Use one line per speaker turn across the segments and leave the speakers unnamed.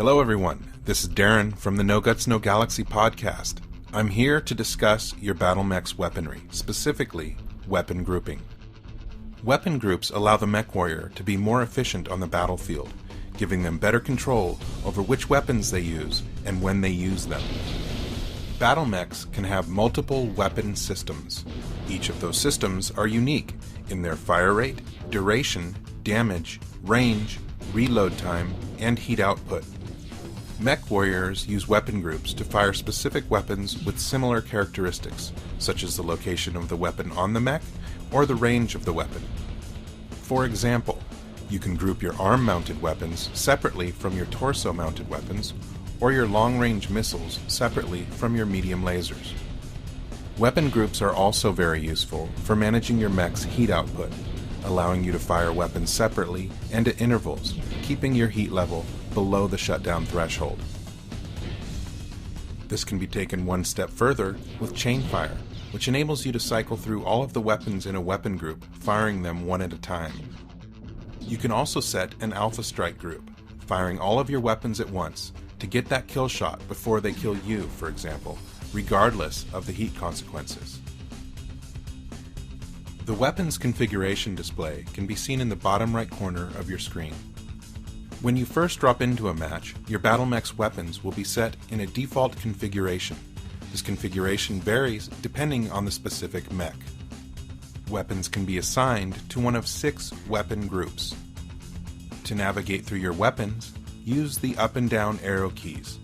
Hello everyone, this is Darren from the No Guts No Galaxy podcast. I'm here to discuss your battle mech's weaponry, specifically weapon grouping. Weapon groups allow the Mechwarrior to be more efficient on the battlefield, giving them better control over which weapons they use and when they use them. Battle mechs can have multiple weapon systems. Each of those systems are unique in their fire rate, duration, damage, range, reload time, and heat output. Mechwarriors use weapon groups to fire specific weapons with similar characteristics, such as the location of the weapon on the mech or the range of the weapon. For example, you can group your arm-mounted weapons separately from your torso-mounted weapons, or your long-range missiles separately from your medium lasers. Weapon groups are also very useful for managing your mech's heat output, allowing you to fire weapons separately and at intervals, keeping your heat level below the shutdown threshold. This can be taken one step further with chain fire, which enables you to cycle through all of the weapons in a weapon group, firing them one at a time. You can also set an alpha strike group, firing all of your weapons at once to get that kill shot before they kill you, for example, regardless of the heat consequences. The weapons configuration display can be seen in the bottom right corner of your screen. When you first drop into a match, your battle mech's weapons will be set in a default configuration. This configuration varies depending on the specific mech. Weapons can be assigned to one of 6 weapon groups. To navigate through your weapons, use the up and down arrow keys.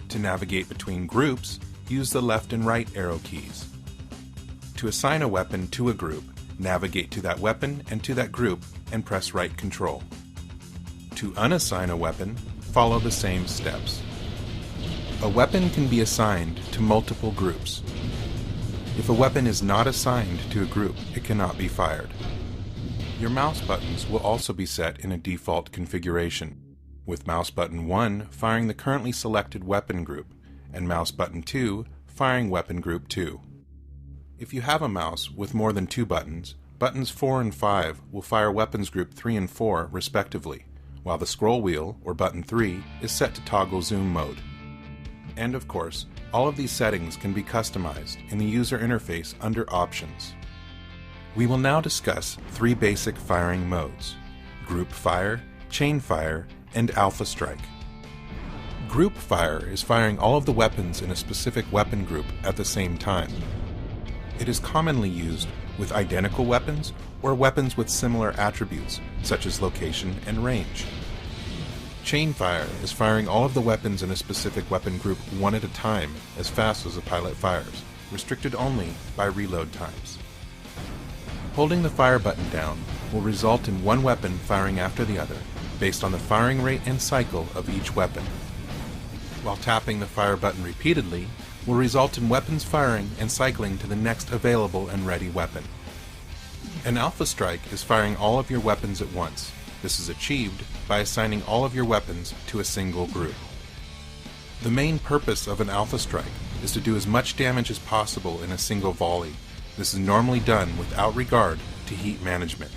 To navigate between groups, use the left and right arrow keys. To assign a weapon to a group, navigate to that weapon and to that group and press right control. To unassign a weapon, follow the same steps. A weapon can be assigned to multiple groups. If a weapon is not assigned to a group, it cannot be fired. Your mouse buttons will also be set in a default configuration, with mouse button 1 firing the currently selected weapon group, and mouse button 2 firing weapon group 2. If you have a mouse with more than 2 buttons, buttons 4 and 5 will fire weapons group 3 and 4 respectively, while the scroll wheel, or button 3, is set to toggle zoom mode. And of course, all of these settings can be customized in the user interface under Options. We will now discuss 3 basic firing modes: Group Fire, Chain Fire, and Alpha Strike. Group Fire is firing all of the weapons in a specific weapon group at the same time. It is commonly used with identical weapons or weapons with similar attributes, such as location and range. Chain fire is firing all of the weapons in a specific weapon group one at a time as fast as the pilot fires, restricted only by reload times. Holding the fire button down will result in one weapon firing after the other, based on the firing rate and cycle of each weapon. While tapping the fire button repeatedly will result in weapons firing and cycling to the next available and ready weapon. An Alpha Strike is firing all of your weapons at once. This is achieved by assigning all of your weapons to a single group. The main purpose of an Alpha Strike is to do as much damage as possible in a single volley. This is normally done without regard to heat management.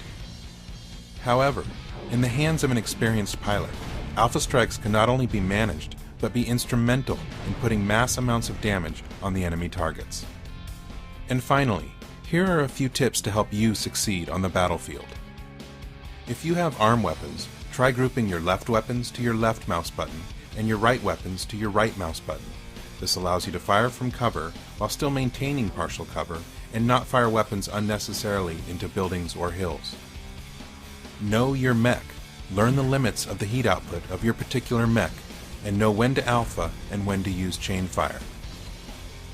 However, in the hands of an experienced pilot, Alpha Strikes can not only be managed, but be instrumental in putting mass amounts of damage on the enemy targets. And finally, here are a few tips to help you succeed on the battlefield. If you have arm weapons, try grouping your left weapons to your left mouse button and your right weapons to your right mouse button. This allows you to fire from cover while still maintaining partial cover and not fire weapons unnecessarily into buildings or hills. Know your mech. Learn the limits of the heat output of your particular mech and know when to alpha and when to use chain fire.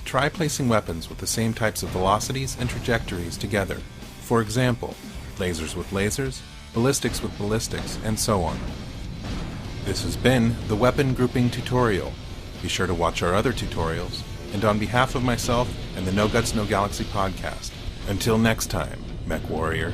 Try placing weapons with the same types of velocities and trajectories together. For example, lasers with lasers, ballistics with ballistics, and so on. This has been the weapon grouping tutorial. Be sure to watch our other tutorials, and on behalf of myself and the No Guts No Galaxy podcast, until next time, Mechwarrior.